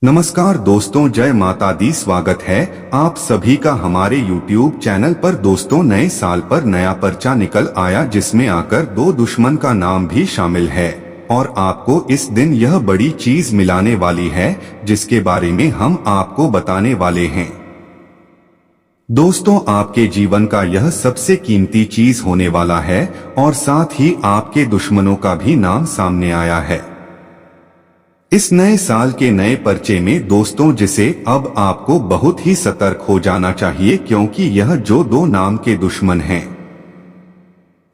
नमस्कार दोस्तों, जय माता दी। स्वागत है आप सभी का हमारे YouTube चैनल पर। दोस्तों, नए साल पर नया पर्चा निकल आया जिसमें आकर दो दुश्मन का नाम भी शामिल है और आपको इस दिन यह बड़ी चीज मिलाने वाली है जिसके बारे में हम आपको बताने वाले हैं। दोस्तों, आपके जीवन का यह सबसे कीमती चीज होने वाला है और साथ ही आपके दुश्मनों का भी नाम सामने आया है इस नए साल के नए पर्चे में। दोस्तों, जिसे अब आपको बहुत ही सतर्क हो जाना चाहिए क्योंकि यह जो दो नाम के दुश्मन हैं,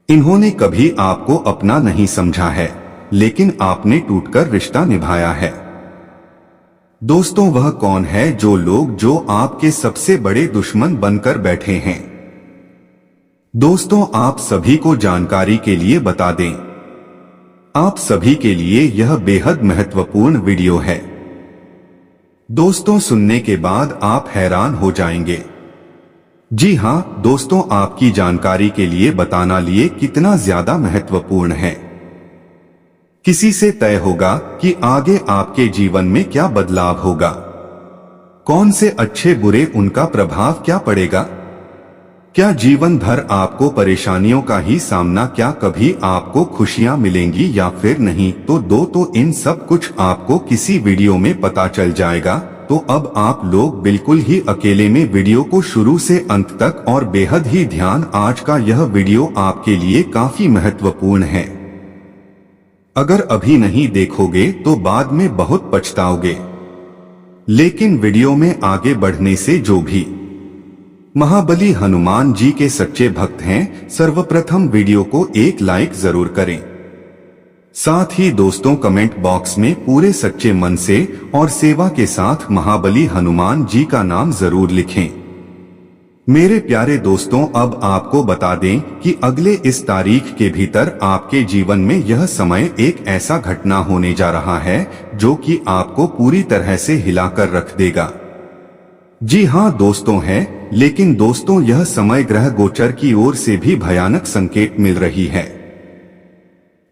इन्होंने कभी आपको अपना नहीं समझा है, लेकिन आपने टूटकर रिश्ता निभाया है। दोस्तों, वह कौन है जो लोग जो आपके सबसे बड़े दुश्मन बनकर बैठे हैं? दोस्तों, आप सभी को जानकारी के लिए बता दें, आप सभी के लिए यह बेहद महत्वपूर्ण वीडियो है। दोस्तों, सुनने के बाद आप हैरान हो जाएंगे। जी हां दोस्तों, आपकी जानकारी के लिए बताना लिए कितना ज्यादा महत्वपूर्ण है। किसी से तय होगा कि आगे आपके जीवन में क्या बदलाव होगा, कौन से अच्छे बुरे उनका प्रभाव क्या पड़ेगा, क्या जीवन भर आपको परेशानियों का ही सामना, क्या कभी आपको खुशियां मिलेंगी या फिर नहीं। तो इन सब कुछ आपको किसी वीडियो में पता चल जाएगा। तो अब आप लोग बिल्कुल ही अकेले में वीडियो को शुरू से अंत तक और बेहद ही ध्यान। आज का यह वीडियो आपके लिए काफी महत्वपूर्ण है। अगर अभी नहीं देखोगे तो बाद में बहुत पछताओगे। लेकिन वीडियो में आगे बढ़ने से जो भी महाबली हनुमान जी के सच्चे भक्त हैं, सर्वप्रथम वीडियो को एक लाइक जरूर करें। साथ ही दोस्तों, कमेंट बॉक्स में पूरे सच्चे मन से और सेवा के साथ महाबली हनुमान जी का नाम जरूर लिखें। मेरे प्यारे दोस्तों, अब आपको बता दें कि अगले इस तारीख के भीतर आपके जीवन में यह समय एक ऐसा घटना होने जा रहा है जो कि आपको पूरी तरह से हिलाकर रख देगा। जी हां दोस्तों, है लेकिन दोस्तों, यह समय ग्रह गोचर की ओर से भी भयानक संकेत मिल रही है।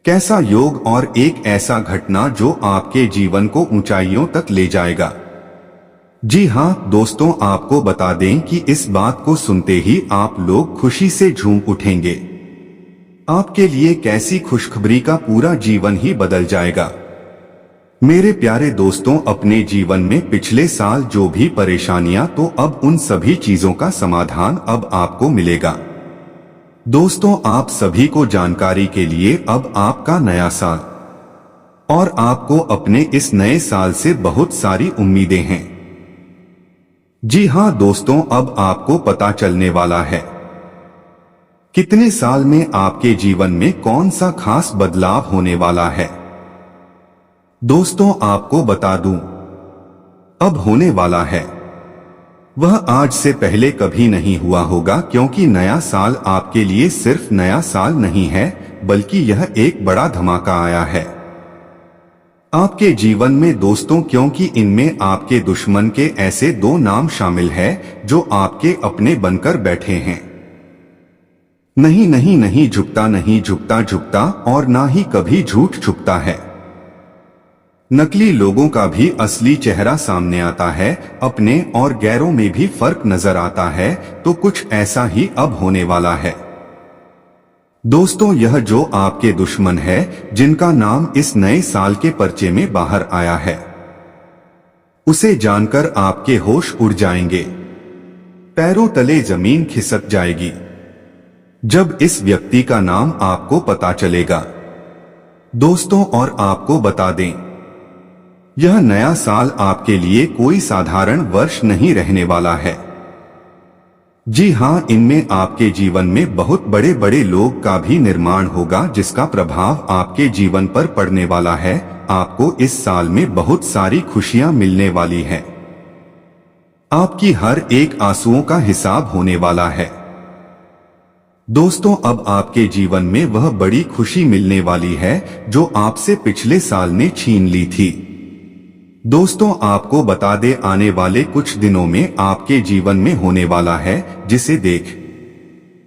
कैसा योग और एक ऐसा घटना जो आपके जीवन को ऊंचाइयों तक ले जाएगा। जी हां दोस्तों, आपको बता दें कि इस बात को सुनते ही आप लोग खुशी से झूम उठेंगे। आपके लिए कैसी खुशखबरी का पूरा जीवन ही बदल जाएगा। मेरे प्यारे दोस्तों, अपने जीवन में पिछले साल जो भी परेशानियां, तो अब उन सभी चीजों का समाधान अब आपको मिलेगा। दोस्तों, आप सभी को जानकारी के लिए अब आपका नया साल और आपको अपने इस नए साल से बहुत सारी उम्मीदें हैं। जी हां दोस्तों, अब आपको पता चलने वाला है कितने साल में आपके जीवन में कौन सा खास बदलाव होने वाला है। दोस्तों, आपको बता दूं, अब होने वाला है वह आज से पहले कभी नहीं हुआ होगा, क्योंकि नया साल आपके लिए सिर्फ नया साल नहीं है बल्कि यह एक बड़ा धमाका आया है आपके जीवन में। दोस्तों, क्योंकि इनमें आपके दुश्मन के ऐसे दो नाम शामिल हैं जो आपके अपने बनकर बैठे हैं। नहीं नहीं नहीं झुकता, नहीं झुकता झुकता और ना ही कभी झूठ छुपता है। नकली लोगों का भी असली चेहरा सामने आता है, अपने और गैरों में भी फर्क नजर आता है। तो कुछ ऐसा ही अब होने वाला है। दोस्तों, यह जो आपके दुश्मन है जिनका नाम इस नए साल के पर्चे में बाहर आया है, उसे जानकर आपके होश उड़ जाएंगे, पैरों तले जमीन खिसक जाएगी जब इस व्यक्ति का नाम आपको पता चलेगा। दोस्तों, और आपको बता दें, यह नया साल आपके लिए कोई साधारण वर्ष नहीं रहने वाला है। जी हां, इनमें आपके जीवन में बहुत बड़े बड़े लोग का भी निर्माण होगा जिसका प्रभाव आपके जीवन पर पड़ने वाला है। आपको इस साल में बहुत सारी खुशियां मिलने वाली हैं। आपकी हर एक आंसुओं का हिसाब होने वाला है। दोस्तों, अब आपके जीवन में वह बड़ी खुशी मिलने वाली है जो आपसे पिछले साल ने छीन ली थी। दोस्तों, आपको बता दे, आने वाले कुछ दिनों में आपके जीवन में होने वाला है जिसे देख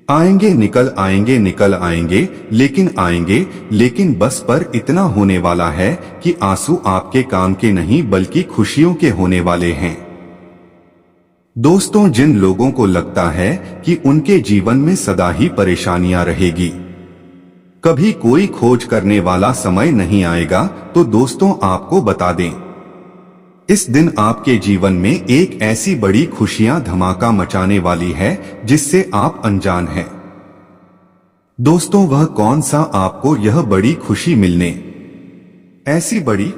आएंगे निकल आएंगे, लेकिन आएंगे, लेकिन बस पर इतना होने वाला है कि आंसू आपके काम के नहीं बल्कि खुशियों के होने वाले हैं। दोस्तों, जिन लोगों को लगता है कि उनके जीवन में सदा ही परेशानियां रहेगी, कभी कोई खोज करने वाला समय नहीं आएगा, तो दोस्तों आपको बता दें, इस दिन आपके जीवन में एक ऐसी बड़ी खुशियां धमाका मचाने वाली है जिससे आप अनजान हैं। दोस्तों, वह कौन सा आपको यह बड़ी खुशी मिलने ऐसी बड़ी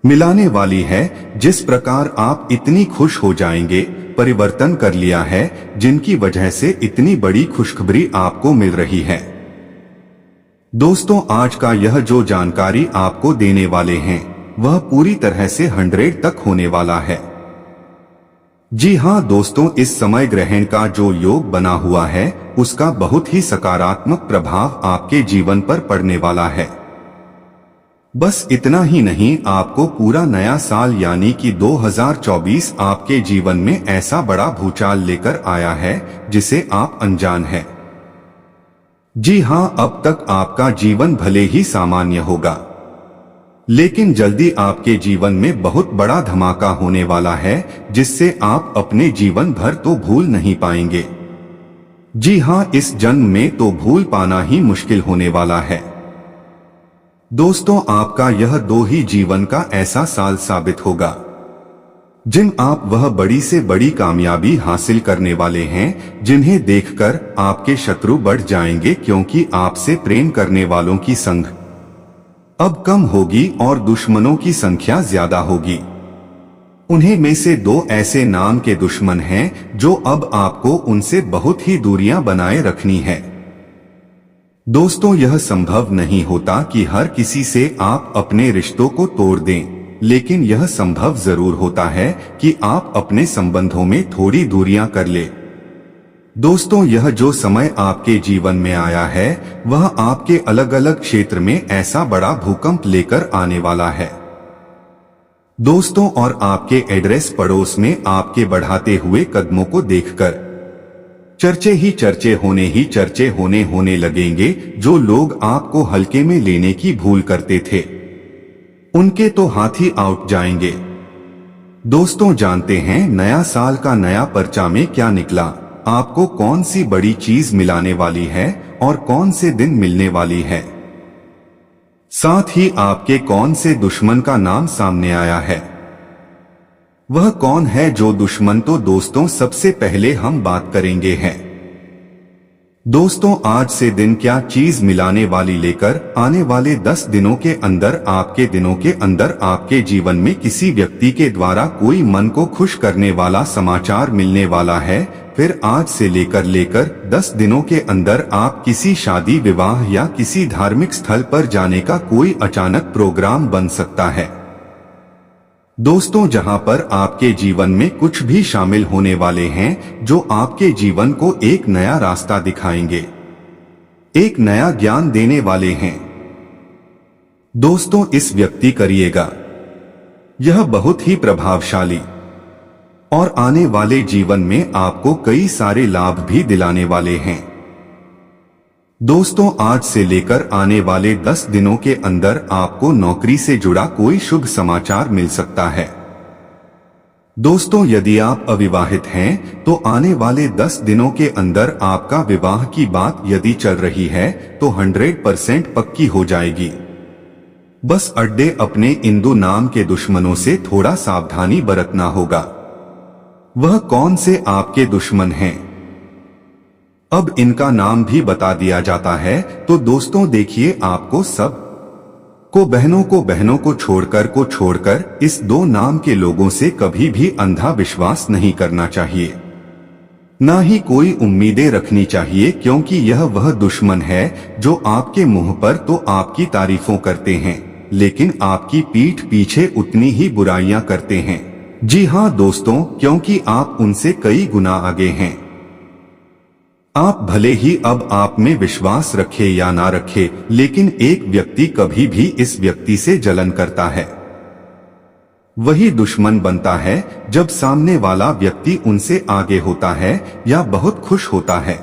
मिलाने वाली है जिस प्रकार आप इतनी खुश हो जाएंगे, परिवर्तन कर लिया है, जिनकी वजह से इतनी बड़ी खुशखबरी आपको मिल रही है। दोस्तों, आज का यह जो जानकारी आपको देने वाले हैं वह पूरी तरह से 100 तक होने वाला है। जी हां दोस्तों, इस समय ग्रहण का जो योग बना हुआ है उसका बहुत ही सकारात्मक प्रभाव आपके जीवन पर पड़ने वाला है। बस इतना ही नहीं, आपको पूरा नया साल यानी कि 2024 आपके जीवन में ऐसा बड़ा भूचाल लेकर आया है जिसे आप अनजान हैं। जी हां, अब तक आपका जीवन भले ही सामान्य होगा, लेकिन जल्दी आपके जीवन में बहुत बड़ा धमाका होने वाला है जिससे आप अपने जीवन भर तो भूल नहीं पाएंगे। जी हां, इस जन्म में तो भूल पाना ही मुश्किल होने वाला है। दोस्तों, आपका यह 2 ही जीवन का ऐसा साल साबित होगा जिन आप वह बड़ी से बड़ी कामयाबी हासिल करने वाले हैं, जिन्हें देखकर आपके शत्रु बढ़ जाएंगे, क्योंकि आपसे प्रेम करने वालों की संग अब कम होगी और दुश्मनों की संख्या ज्यादा होगी। उन्हें में से 2 ऐसे नाम के दुश्मन हैं जो अब आपको उनसे बहुत ही दूरियां बनाए रखनी है। दोस्तों, यह संभव नहीं होता कि हर किसी से आप अपने रिश्तों को तोड़ दें, लेकिन यह संभव जरूर होता है कि आप अपने संबंधों में थोड़ी दूरियां कर ले। दोस्तों, यह जो समय आपके जीवन में आया है वह आपके अलग अलग क्षेत्र में ऐसा बड़ा भूकंप लेकर आने वाला है। दोस्तों, और आपके एड्रेस पड़ोस में आपके बढ़ाते हुए कदमों को देखकर चर्चे होने लगेंगे। जो लोग आपको हल्के में लेने की भूल करते थे उनके तो हाथ ही आउट जाएंगे। दोस्तों, जानते हैं नया साल का नया पर्चा में क्या निकला, आपको कौन सी बड़ी चीज मिलाने वाली है और कौन से दिन मिलने वाली है, साथ ही आपके कौन से दुश्मन का नाम सामने आया है। वह कौन है जो दुश्मन, तो दोस्तों सबसे पहले हम बात करेंगे हैं दोस्तों आज से दिन क्या चीज मिलाने वाली लेकर आने वाले 10 दिनों के अंदर आपके जीवन में किसी व्यक्ति के द्वारा कोई मन को खुश करने वाला समाचार मिलने वाला है। फिर आज से लेकर 10 दिनों के अंदर आप किसी शादी, विवाह या किसी धार्मिक स्थल पर जाने का कोई अचानक प्रोग्राम बन सकता है। दोस्तों, जहां पर आपके जीवन में कुछ भी शामिल होने वाले हैं जो आपके जीवन को एक नया रास्ता दिखाएंगे, एक नया ज्ञान देने वाले हैं। दोस्तों, इस व्यक्ति करिएगा यह बहुत ही प्रभावशाली और आने वाले जीवन में आपको कई सारे लाभ भी दिलाने वाले हैं। दोस्तों, आज से लेकर आने वाले 10 दिनों के अंदर आपको नौकरी से जुड़ा कोई शुभ समाचार मिल सकता है। दोस्तों, यदि आप अविवाहित हैं तो आने वाले 10 दिनों के अंदर आपका विवाह की बात यदि चल रही है तो 100% पक्की हो जाएगी। बस अड्डे अपने इंदु नाम के दुश्मनों से थोड़ा सावधानी बरतना होगा। वह कौन से आपके दुश्मन हैं, अब इनका नाम भी बता दिया जाता है। तो दोस्तों देखिए, आपको सब को बहनों को छोड़कर इस 2 नाम के लोगों से कभी भी अंधा विश्वास नहीं करना चाहिए, ना ही कोई उम्मीदें रखनी चाहिए, क्योंकि यह वह दुश्मन है जो आपके मुंह पर तो आपकी तारीफों करते हैं लेकिन आपकी पीठ पीछे उतनी ही बुराइयां करते हैं। जी हां दोस्तों, क्योंकि आप उनसे कई गुना आगे हैं। आप भले ही अब आप में विश्वास रखे या ना रखे, लेकिन एक व्यक्ति कभी भी इस व्यक्ति से जलन करता है। वही दुश्मन बनता है जब सामने वाला व्यक्ति उनसे आगे होता है या बहुत खुश होता है।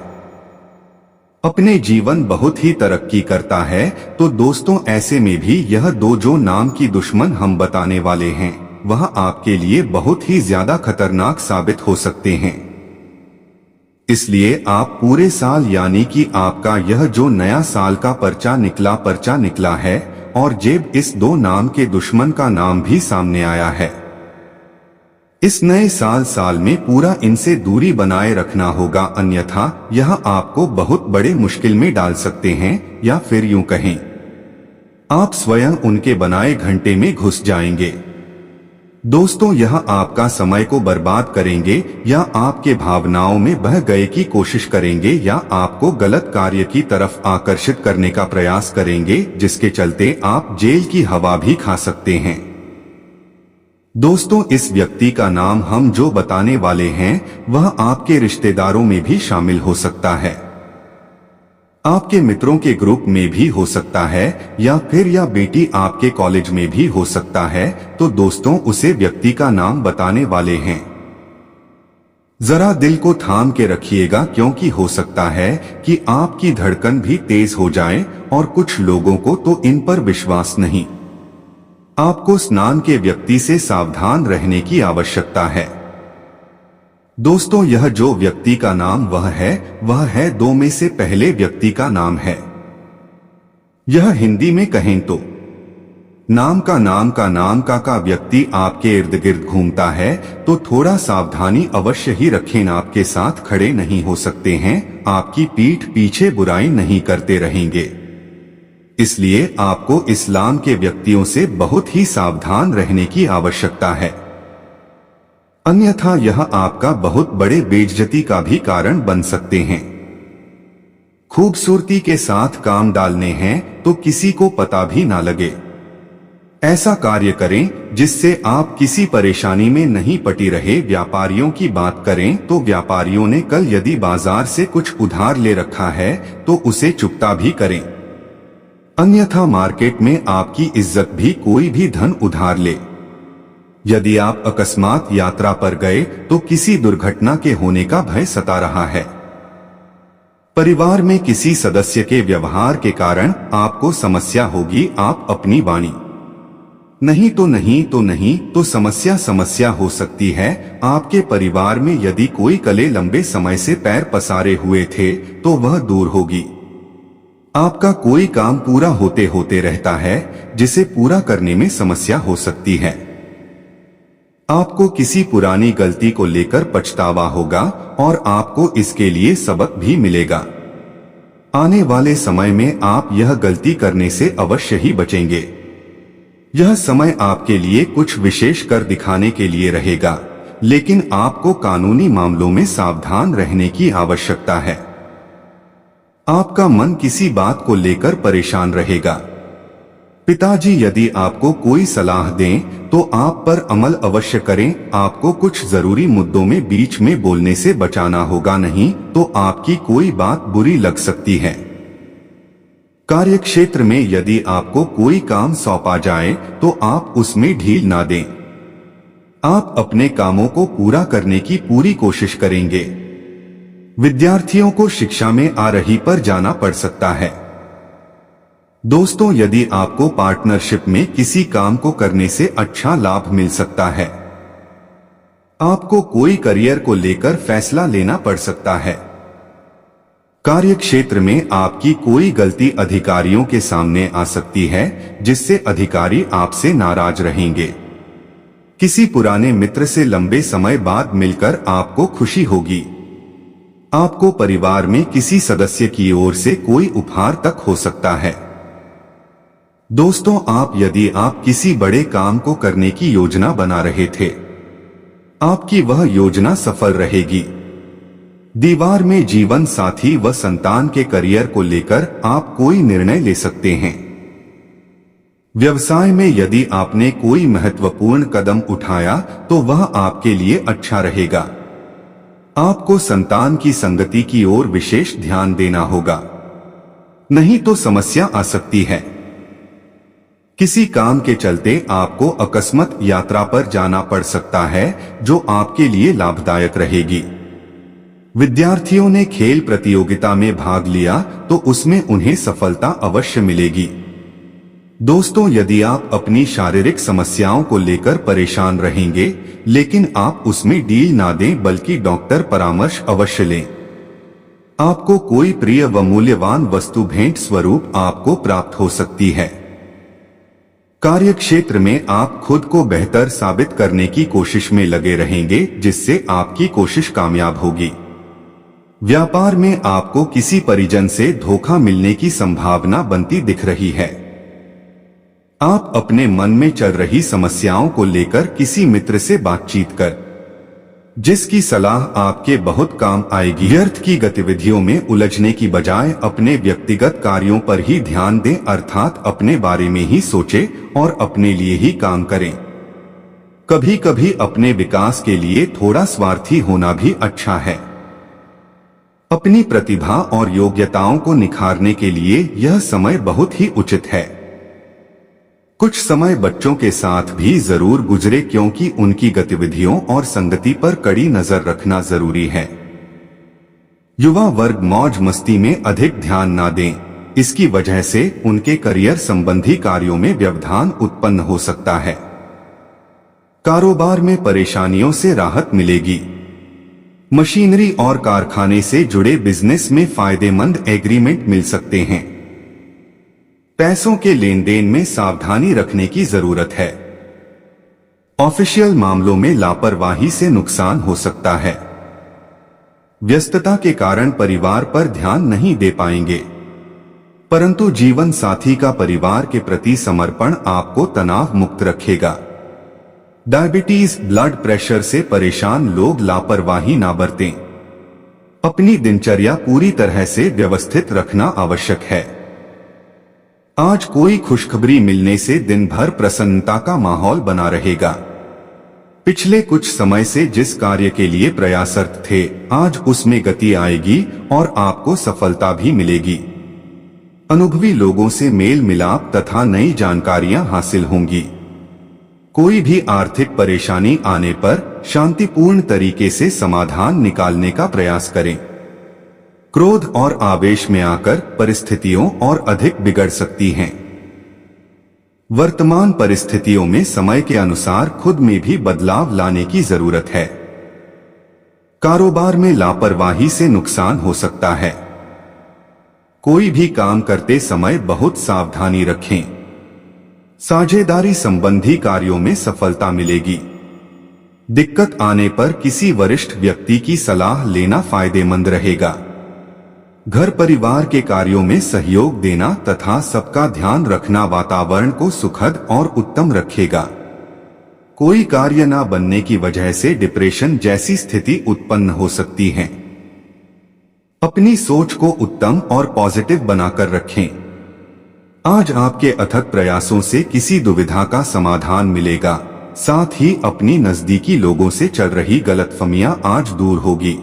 अपने जीवन बहुत ही तरक्की करता है। तो दोस्तों ऐसे में भी यह दो जो नाम की दुश्मन हम बताने वाले हैं वह आपके लिए बहुत ही ज्यादा खतरनाक साबित हो सकते हैं। इसलिए आप पूरे साल यानी कि आपका यह जो नया साल का पर्चा निकला है और जेब इस दो नाम के दुश्मन का नाम भी सामने आया है। इस नए साल में पूरा इनसे दूरी बनाए रखना होगा, अन्यथा यह आपको बहुत बड़े मुश्किल में डाल सकते हैं या फिर यूं कहें आप स्वयं उनके बनाए घंटे में घुस जाएंगे। दोस्तों यह आपका समय को बर्बाद करेंगे या आपके भावनाओं में बह गए की कोशिश करेंगे या आपको गलत कार्य की तरफ आकर्षित करने का प्रयास करेंगे, जिसके चलते आप जेल की हवा भी खा सकते हैं। दोस्तों इस व्यक्ति का नाम हम जो बताने वाले हैं वह आपके रिश्तेदारों में भी शामिल हो सकता है, आपके मित्रों के ग्रुप में भी हो सकता है या फिर यह बेटी आपके कॉलेज में भी हो सकता है। तो दोस्तों उसे व्यक्ति का नाम बताने वाले हैं। जरा दिल को थाम के रखिएगा, क्योंकि हो सकता है कि आपकी धड़कन भी तेज हो जाए और कुछ लोगों को तो इन पर विश्वास नहीं। आपको स्नान के व्यक्ति से सावधान रहने की आवश्यकता है। दोस्तों यह जो व्यक्ति का नाम वह है दो में से पहले व्यक्ति का नाम है। यह हिंदी में कहें तो नाम का व्यक्ति आपके इर्द गिर्द घूमता है, तो थोड़ा सावधानी अवश्य ही रखें। आपके साथ खड़े नहीं हो सकते हैं, आपकी पीठ पीछे बुराई नहीं करते रहेंगे। इसलिए आपको इस्लाम के व्यक्तियों से बहुत ही सावधान रहने की आवश्यकता है, अन्यथा यह आपका बहुत बड़े बेइज्जती का भी कारण बन सकते हैं। खूबसूरती के साथ काम डालने हैं तो किसी को पता भी ना लगे। ऐसा कार्य करें जिससे आप किसी परेशानी में नहीं पटी रहे। व्यापारियों की बात करें तो व्यापारियों ने कल यदि बाजार से कुछ उधार ले रखा है तो उसे चुकता भी करें, अन्यथा मार्केट में आपकी इज्जत भी कोई भी धन उधार ले। यदि आप अकस्मात यात्रा पर गए तो किसी दुर्घटना के होने का भय सता रहा है। परिवार में किसी सदस्य के व्यवहार के कारण आपको समस्या होगी। आप अपनी वाणी नहीं तो समस्या हो सकती है। आपके परिवार में यदि कोई कले लंबे समय से पैर पसारे हुए थे तो वह दूर होगी। आपका कोई काम पूरा होते होते रहता है जिसे पूरा करने में समस्या हो सकती है। आपको किसी पुरानी गलती को लेकर पछतावा होगा और आपको इसके लिए सबक भी मिलेगा। आने वाले समय में आप यह गलती करने से अवश्य ही बचेंगे। यह समय आपके लिए कुछ विशेष कर दिखाने के लिए रहेगा, लेकिन आपको कानूनी मामलों में सावधान रहने की आवश्यकता है। आपका मन किसी बात को लेकर परेशान रहेगा। पिताजी यदि आपको कोई सलाह दें तो आप पर अमल अवश्य करें। आपको कुछ जरूरी मुद्दों में बीच में बोलने से बचाना होगा, नहीं तो आपकी कोई बात बुरी लग सकती है। कार्यक्षेत्र में यदि आपको कोई काम सौंपा जाए तो आप उसमें ढील ना दें। आप अपने कामों को पूरा करने की पूरी कोशिश करेंगे। विद्यार्थियों को शिक्षा में आ रही पर जाना पड़ सकता है। दोस्तों यदि आपको पार्टनरशिप में किसी काम को करने से अच्छा लाभ मिल सकता है। आपको कोई करियर को लेकर फैसला लेना पड़ सकता है। कार्यक्षेत्र में आपकी कोई गलती अधिकारियों के सामने आ सकती है, जिससे अधिकारी आपसे नाराज रहेंगे। किसी पुराने मित्र से लंबे समय बाद मिलकर आपको खुशी होगी। आपको परिवार में किसी सदस्य की ओर से कोई उपहार तक हो सकता है। दोस्तों यदि आप किसी बड़े काम को करने की योजना बना रहे थे, आपकी वह योजना सफल रहेगी। दीवार में जीवन साथी व संतान के करियर को लेकर आप कोई निर्णय ले सकते हैं। व्यवसाय में यदि आपने कोई महत्वपूर्ण कदम उठाया तो वह आपके लिए अच्छा रहेगा। आपको संतान की संगति की ओर विशेष ध्यान देना होगा, नहीं तो समस्या आ सकती है। किसी काम के चलते आपको अकस्मात यात्रा पर जाना पड़ सकता है, जो आपके लिए लाभदायक रहेगी। विद्यार्थियों ने खेल प्रतियोगिता में भाग लिया तो उसमें उन्हें सफलता अवश्य मिलेगी। दोस्तों, यदि आप अपनी शारीरिक समस्याओं को लेकर परेशान रहेंगे लेकिन आप उसमें डील ना दें बल्कि डॉक्टर परामर्श अवश्य लें। आपको कोई प्रिय व मूल्यवान वस्तु भेंट स्वरूप आपको प्राप्त हो सकती है। कार्य क्षेत्र में आप खुद को बेहतर साबित करने की कोशिश में लगे रहेंगे जिससे आपकी कोशिश कामयाब होगी। व्यापार में आपको किसी परिजन से धोखा मिलने की संभावना बनती दिख रही है। आप अपने मन में चल रही समस्याओं को लेकर किसी मित्र से बातचीत कर जिसकी सलाह आपके बहुत काम आएगी। व्यर्थ की गतिविधियों में उलझने की बजाय अपने व्यक्तिगत कार्यों पर ही ध्यान दें, अर्थात अपने बारे में ही सोचें और अपने लिए ही काम करें। कभी कभी अपने विकास के लिए थोड़ा स्वार्थी होना भी अच्छा है। अपनी प्रतिभा और योग्यताओं को निखारने के लिए यह समय बहुत ही उचित है। कुछ समय बच्चों के साथ भी जरूर गुजरे क्योंकि उनकी गतिविधियों और संगति पर कड़ी नजर रखना जरूरी है। युवा वर्ग मौज मस्ती में अधिक ध्यान ना दें, इसकी वजह से उनके करियर संबंधी कार्यों में व्यवधान उत्पन्न हो सकता है। कारोबार में परेशानियों से राहत मिलेगी। मशीनरी और कारखाने से जुड़े बिजनेस में फायदेमंद एग्रीमेंट मिल सकते हैं। पैसों के लेन देन में सावधानी रखने की जरूरत है। ऑफिशियल मामलों में लापरवाही से नुकसान हो सकता है। व्यस्तता के कारण परिवार पर ध्यान नहीं दे पाएंगे, परंतु जीवन साथी का परिवार के प्रति समर्पण आपको तनाव मुक्त रखेगा। डायबिटीज, ब्लड प्रेशर से परेशान लोग लापरवाही ना बरतें। अपनी दिनचर्या पूरी तरह से व्यवस्थित रखना आवश्यक है। आज कोई खुशखबरी मिलने से दिन भर प्रसन्नता का माहौल बना रहेगा। पिछले कुछ समय से जिस कार्य के लिए प्रयासरत थे, आज उसमें गति आएगी और आपको सफलता भी मिलेगी। अनुभवी लोगों से मेल मिलाप तथा नई जानकारियां हासिल होंगी। कोई भी आर्थिक परेशानी आने पर शांतिपूर्ण तरीके से समाधान निकालने का प्रयास करें। क्रोध और आवेश में आकर परिस्थितियों और अधिक बिगड़ सकती हैं। वर्तमान परिस्थितियों में समय के अनुसार खुद में भी बदलाव लाने की जरूरत है। कारोबार में लापरवाही से नुकसान हो सकता है। कोई भी काम करते समय बहुत सावधानी रखें। साझेदारी संबंधी कार्यों में सफलता मिलेगी। दिक्कत आने पर किसी वरिष्ठ व्यक्ति की सलाह लेना फायदेमंद रहेगा। घर परिवार के कार्यों में सहयोग देना तथा सबका ध्यान रखना वातावरण को सुखद और उत्तम रखेगा। कोई कार्य न बनने की वजह से डिप्रेशन जैसी स्थिति उत्पन्न हो सकती है। अपनी सोच को उत्तम और पॉजिटिव बनाकर रखें। आज आपके अथक प्रयासों से किसी दुविधा का समाधान मिलेगा। साथ ही अपनी नजदीकी लोगों से चल रही गलतफहमियां आज दूर होगी।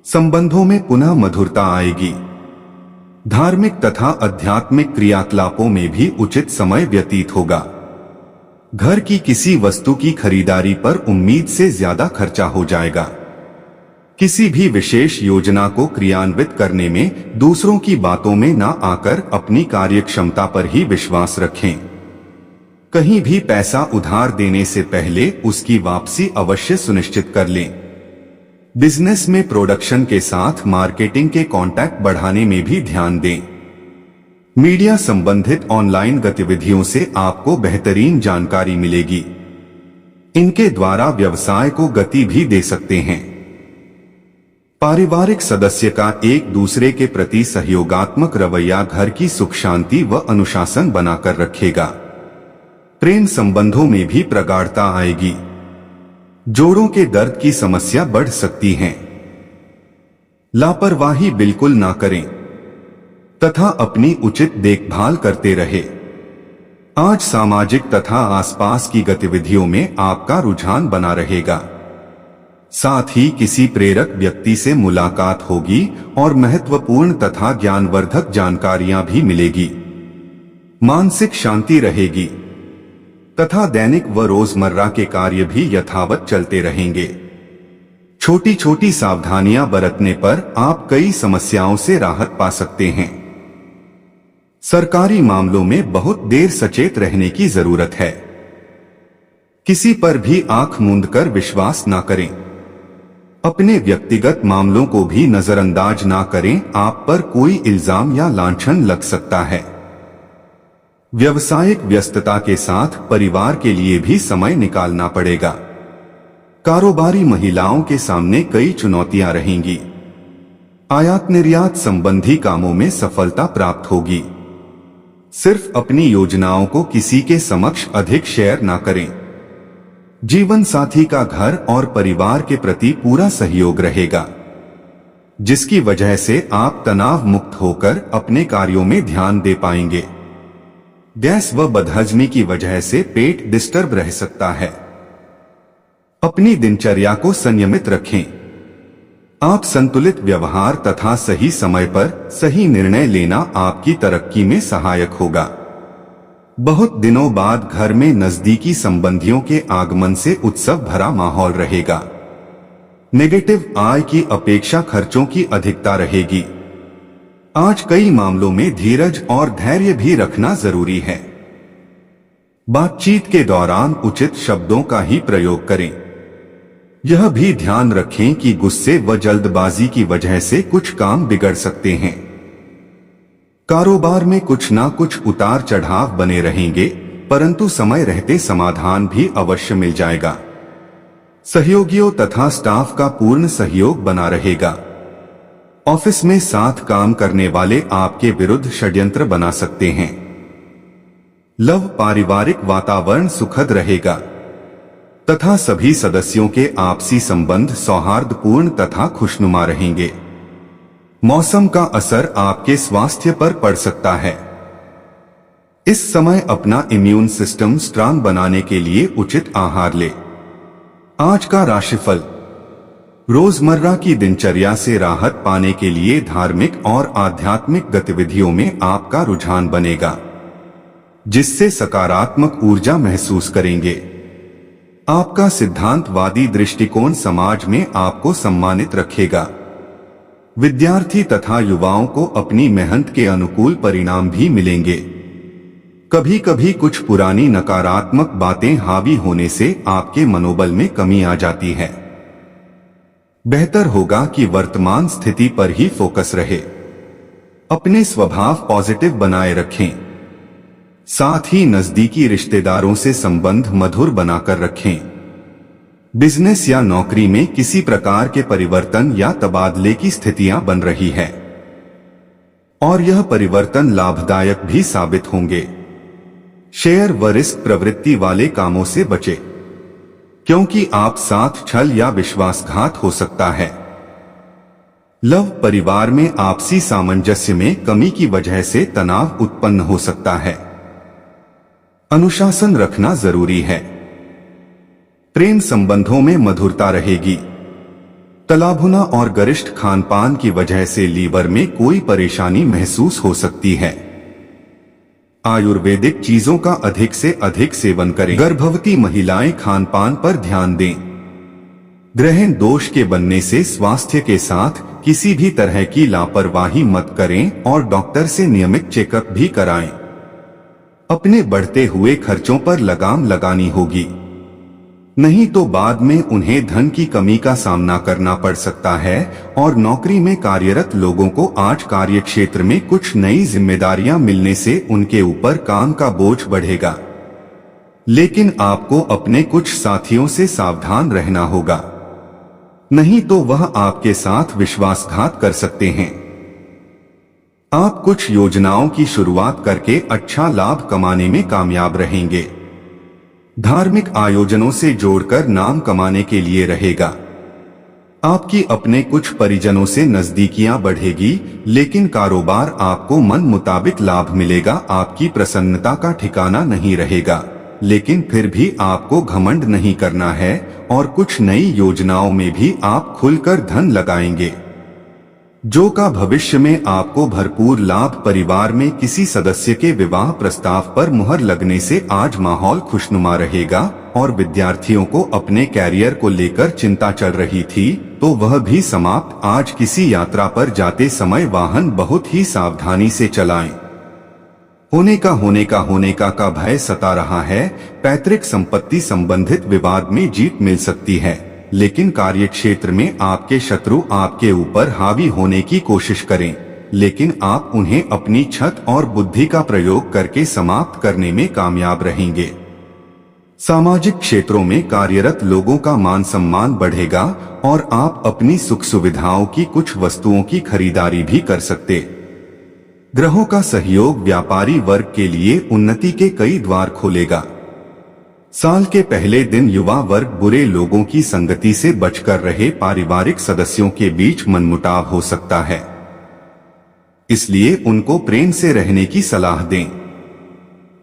संबंधों में पुनः मधुरता आएगी। धार्मिक तथा आध्यात्मिक क्रियाकलापों में भी उचित समय व्यतीत होगा। घर की किसी वस्तु की खरीदारी पर उम्मीद से ज्यादा खर्चा हो जाएगा। किसी भी विशेष योजना को क्रियान्वित करने में दूसरों की बातों में न आकर अपनी कार्यक्षमता पर ही विश्वास रखें। कहीं भी पैसा उधार देने से पहले उसकी वापसी अवश्य सुनिश्चित कर लें। बिजनेस में प्रोडक्शन के साथ मार्केटिंग के कॉन्टैक्ट बढ़ाने में भी ध्यान दें। मीडिया संबंधित ऑनलाइन गतिविधियों से आपको बेहतरीन जानकारी मिलेगी। इनके द्वारा व्यवसाय को गति भी दे सकते हैं। पारिवारिक सदस्य का एक दूसरे के प्रति सहयोगात्मक रवैया घर की सुख शांति व अनुशासन बनाकर रखेगा। प्रेम संबंधों में भी प्रगाढ़ता आएगी। जोड़ों के दर्द की समस्या बढ़ सकती है। लापरवाही बिल्कुल ना करें तथा अपनी उचित देखभाल करते रहे। आज सामाजिक तथा आसपास की गतिविधियों में आपका रुझान बना रहेगा। साथ ही किसी प्रेरक व्यक्ति से मुलाकात होगी और महत्वपूर्ण तथा ज्ञानवर्धक जानकारियां भी मिलेगी। मानसिक शांति रहेगी तथा दैनिक व रोजमर्रा के कार्य भी यथावत चलते रहेंगे। छोटी छोटी सावधानियां बरतने पर आप कई समस्याओं से राहत पा सकते हैं। सरकारी मामलों में बहुत देर सचेत रहने की जरूरत है। किसी पर भी आंख मूंद कर विश्वास ना करें। अपने व्यक्तिगत मामलों को भी नजरअंदाज ना करें, आप पर कोई इल्जाम या लांछन लग सकता है। व्यावसायिक व्यस्तता के साथ परिवार के लिए भी समय निकालना पड़ेगा। कारोबारी महिलाओं के सामने कई चुनौतियां रहेंगी। आयात निर्यात संबंधी कामों में सफलता प्राप्त होगी। सिर्फ अपनी योजनाओं को किसी के समक्ष अधिक शेयर ना करें। जीवन साथी का घर और परिवार के प्रति पूरा सहयोग रहेगा, जिसकी वजह से आप तनाव मुक्त होकर अपने कार्यों में ध्यान दे पाएंगे। गैस व बदहजमी की वजह से पेट डिस्टर्ब रह सकता है। अपनी दिनचर्या को संयमित रखें। आप संतुलित व्यवहार तथा सही समय पर सही निर्णय लेना आपकी तरक्की में सहायक होगा। बहुत दिनों बाद घर में नजदीकी संबंधियों के आगमन से उत्सव भरा माहौल रहेगा। नेगेटिव आय की अपेक्षा खर्चों की अधिकता रहेगी। आज कई मामलों में धीरज और धैर्य भी रखना जरूरी है। बातचीत के दौरान उचित शब्दों का ही प्रयोग करें। यह भी ध्यान रखें कि गुस्से व जल्दबाजी की वजह से कुछ काम बिगड़ सकते हैं। कारोबार में कुछ ना कुछ उतार चढ़ाव बने रहेंगे, परंतु समय रहते समाधान भी अवश्य मिल जाएगा। सहयोगियों तथा स्टाफ का पूर्ण सहयोग बना रहेगा। ऑफिस में साथ काम करने वाले आपके विरुद्ध षड्यंत्र बना सकते हैं। लव पारिवारिक वातावरण सुखद रहेगा तथा सभी सदस्यों के आपसी संबंध सौहार्दपूर्ण तथा खुशनुमा रहेंगे। मौसम का असर आपके स्वास्थ्य पर पड़ सकता है। इस समय अपना इम्यून सिस्टम स्ट्रांग बनाने के लिए उचित आहार ले। आज का राशिफल। रोजमर्रा की दिनचर्या से राहत पाने के लिए धार्मिक और आध्यात्मिक गतिविधियों में आपका रुझान बनेगा, जिससे सकारात्मक ऊर्जा महसूस करेंगे। आपका सिद्धांतवादी दृष्टिकोण समाज में आपको सम्मानित रखेगा। विद्यार्थी तथा युवाओं को अपनी मेहनत के अनुकूल परिणाम भी मिलेंगे। कभी कभी कुछ पुरानी नकारात्मक बातें हावी होने से आपके मनोबल में कमी आ जाती है। बेहतर होगा कि वर्तमान स्थिति पर ही फोकस रहे। अपने स्वभाव पॉजिटिव बनाए रखें। साथ ही नजदीकी रिश्तेदारों से संबंध मधुर बनाकर रखें। बिजनेस या नौकरी में किसी प्रकार के परिवर्तन या तबादले की स्थितियां बन रही है और यह परिवर्तन लाभदायक भी साबित होंगे। शेयर व रिस्क प्रवृत्ति वाले कामों से बचें, क्योंकि आप साथ छल या विश्वासघात हो सकता है। लव परिवार में आपसी सामंजस्य में कमी की वजह से तनाव उत्पन्न हो सकता है। अनुशासन रखना जरूरी है। प्रेम संबंधों में मधुरता रहेगी। तलाभुना और गरिष्ठ खानपान की वजह से लीवर में कोई परेशानी महसूस हो सकती है। आयुर्वेदिक चीजों का अधिक से अधिक सेवन करें। गर्भवती महिलाएं खानपान पर ध्यान दें। ग्रहण दोष के बनने से स्वास्थ्य के साथ किसी भी तरह की लापरवाही मत करें और डॉक्टर से नियमित चेकअप भी कराएं। अपने बढ़ते हुए खर्चों पर लगाम लगानी होगी, नहीं तो बाद में उन्हें धन की कमी का सामना करना पड़ सकता है। और नौकरी में कार्यरत लोगों को आज कार्यक्षेत्र में कुछ नई जिम्मेदारियां मिलने से उनके ऊपर काम का बोझ बढ़ेगा, लेकिन आपको अपने कुछ साथियों से सावधान रहना होगा, नहीं तो वह आपके साथ विश्वासघात कर सकते हैं। आप कुछ योजनाओं की शुरुआत करके अच्छा लाभ कमाने में कामयाब रहेंगे। धार्मिक आयोजनों से जोड़कर नाम कमाने के लिए रहेगा। आपकी अपने कुछ परिजनों से नजदीकियां बढ़ेगी, लेकिन कारोबार आपको मन मुताबिक लाभ मिलेगा। आपकी प्रसन्नता का ठिकाना नहीं रहेगा, लेकिन फिर भी आपको घमंड नहीं करना है और कुछ नई योजनाओं में भी आप खुलकर धन लगाएंगे, जो का भविष्य में आपको भरपूर लाभ। परिवार में किसी सदस्य के विवाह प्रस्ताव पर मुहर लगने से आज माहौल खुशनुमा रहेगा और विद्यार्थियों को अपने कैरियर को लेकर चिंता चल रही थी, तो वह भी समाप्त। आज किसी यात्रा पर जाते समय वाहन बहुत ही सावधानी से चलाएं। होने का भय सता रहा है। पैतृक संपत्ति संबंधित विवाद में जीत मिल सकती है, लेकिन कार्यक्षेत्र में आपके शत्रु आपके ऊपर हावी होने की कोशिश करें, लेकिन आप उन्हें अपनी छत और बुद्धि का प्रयोग करके समाप्त करने में कामयाब रहेंगे। सामाजिक क्षेत्रों में कार्यरत लोगों का मान सम्मान बढ़ेगा और आप अपनी सुख सुविधाओं की कुछ वस्तुओं की खरीदारी भी कर सकते। ग्रहों का सहयोग व्यापारी वर्ग के लिए उन्नति के कई द्वार खोलेगा। साल के पहले दिन युवा वर्ग बुरे लोगों की संगति से बचकर रहे। पारिवारिक सदस्यों के बीच मनमुटाव हो सकता है, इसलिए उनको प्रेम से रहने की सलाह दें।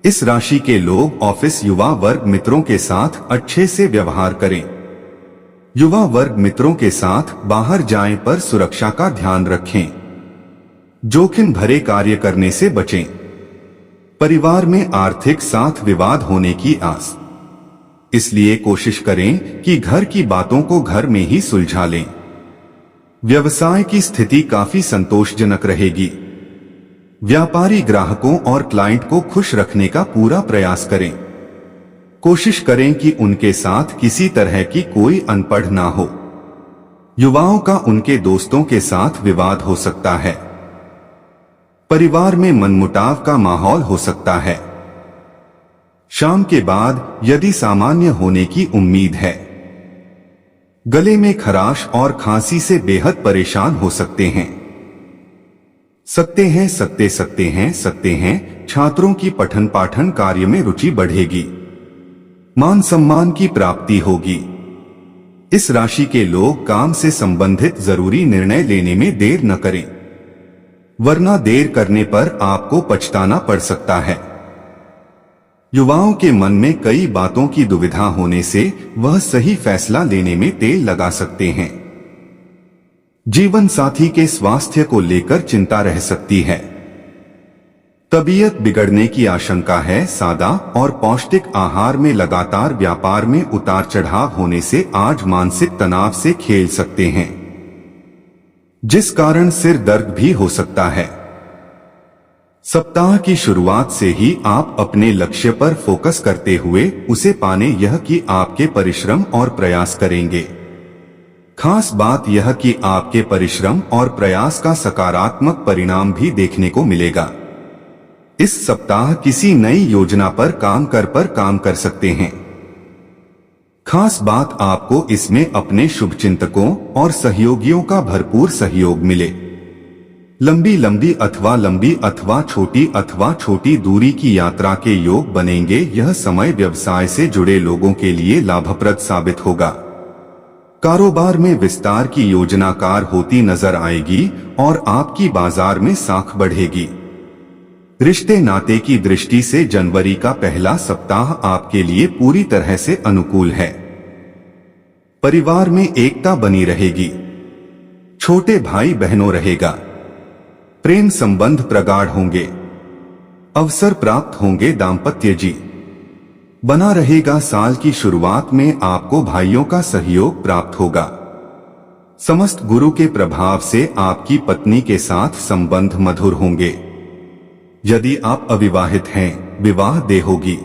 इस राशि के लोग ऑफिस युवा वर्ग मित्रों के साथ अच्छे से व्यवहार करें। युवा वर्ग मित्रों के साथ बाहर जाएं पर सुरक्षा का ध्यान रखें। जोखिम भरे कार्य करने से बचें। परिवार में आर्थिक साथ विवाद होने की आस, इसलिए कोशिश करें कि घर की बातों को घर में ही सुलझा लें। व्यवसाय की स्थिति काफी संतोषजनक रहेगी। व्यापारी ग्राहकों और क्लाइंट को खुश रखने का पूरा प्रयास करें। कोशिश करें कि उनके साथ किसी तरह की कोई अनपढ़ ना हो। युवाओं का उनके दोस्तों के साथ विवाद हो सकता है। परिवार में मनमुटाव का माहौल हो सकता है। शाम के बाद यदि सामान्य होने की उम्मीद है। गले में खराश और खांसी से बेहद परेशान हो सकते हैं। छात्रों की पठन पाठन कार्य में रुचि बढ़ेगी। मान सम्मान की प्राप्ति होगी। इस राशि के लोग काम से संबंधित जरूरी निर्णय लेने में देर न करें, वरना देर करने पर आपको पछताना पड़ सकता है। युवाओं के मन में कई बातों की दुविधा होने से वह सही फैसला लेने में देर लगा सकते हैं। जीवन साथी के स्वास्थ्य को लेकर चिंता रह सकती है। तबीयत बिगड़ने की आशंका है। सादा और पौष्टिक आहार में लगातार व्यापार में उतार चढ़ाव होने से आज मानसिक तनाव से खेल सकते हैं, जिस कारण सिर दर्द भी हो सकता है। सप्ताह की शुरुआत से ही आप अपने लक्ष्य पर फोकस करते हुए उसे पाने यह कि आपके परिश्रम और प्रयास करेंगे। खास बात यह कि आपके परिश्रम और प्रयास का सकारात्मक परिणाम भी देखने को मिलेगा। इस सप्ताह किसी नई योजना पर काम कर सकते हैं। खास बात आपको इसमें अपने शुभचिंतकों और सहयोगियों का भरपूर सहयोग मिले। लंबी अथवा छोटी दूरी की यात्रा के योग बनेंगे। यह समय व्यवसाय से जुड़े लोगों के लिए लाभप्रद साबित होगा। कारोबार में विस्तार की योजनाकार होती नजर आएगी और आपकी बाजार में साख बढ़ेगी। रिश्ते नाते की दृष्टि से जनवरी का पहला सप्ताह आपके लिए पूरी तरह से अनुकूल है। परिवार में एकता बनी रहेगी। छोटे भाई बहनों रहेगा। प्रेम संबंध प्रगाढ़ होंगे। अवसर प्राप्त होंगे। दाम्पत्य जी बना रहेगा। साल की शुरुआत में आपको भाइयों का सहयोग प्राप्त होगा। समस्त गुरु के प्रभाव से आपकी पत्नी के साथ संबंध मधुर होंगे। यदि आप अविवाहित हैं, विवाह देह होगी।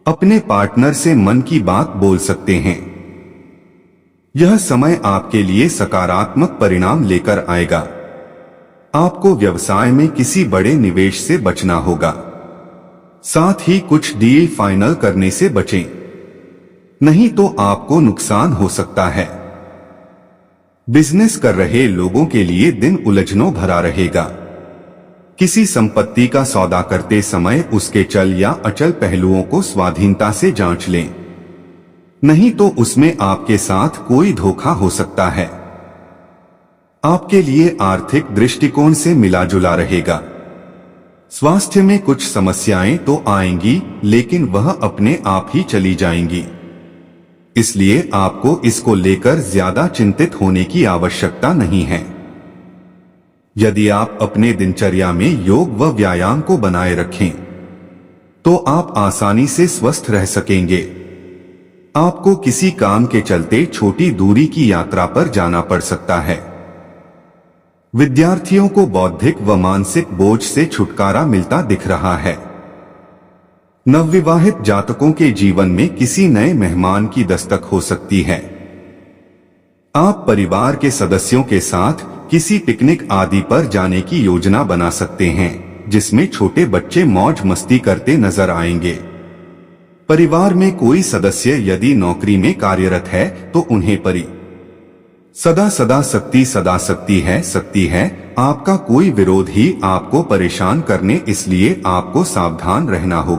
अपने पार्टनर से मन की बात बोल सकते हैं। यह समय आपके लिए सकारात्मक परिणाम लेकर आएगा। आपको व्यवसाय में किसी बड़े निवेश से बचना होगा। साथ ही कुछ डील फाइनल करने से बचें, नहीं तो आपको नुकसान हो सकता है। बिजनेस कर रहे लोगों के लिए दिन उलझनों भरा रहेगा। किसी संपत्ति का सौदा करते समय उसके चल या अचल पहलुओं को स्वाधीनता से जांच लें, नहीं तो उसमें आपके साथ कोई धोखा हो सकता है। आपके लिए आर्थिक दृष्टिकोण से मिला जुला रहेगा। स्वास्थ्य में कुछ समस्याएं तो आएंगी, लेकिन वह अपने आप ही चली जाएंगी। इसलिए आपको इसको लेकर ज्यादा चिंतित होने की आवश्यकता नहीं है। यदि आप अपने दिनचर्या में योग व व्यायाम को बनाए रखें, तो आप आसानी से स्वस्थ रह सकेंगे। आपको किसी काम के चलते छोटी दूरी की यात्रा पर जाना पड़ सकता है। विद्यार्थियों को बौद्धिक व मानसिक बोझ से छुटकारा मिलता दिख रहा है। नवविवाहित जातकों के जीवन में किसी नए मेहमान की दस्तक हो सकती है। आप परिवार के सदस्यों के साथ किसी पिकनिक आदि पर जाने की योजना बना सकते हैं, जिसमें छोटे बच्चे मौज मस्ती करते नजर आएंगे। परिवार में कोई सदस्य यदि नौकरी में कार्यरत है तो उन्हें सदा सकती है। आपका कोई विरोधी आपको परेशान करने, इसलिए आपको सावधान रहना होगा।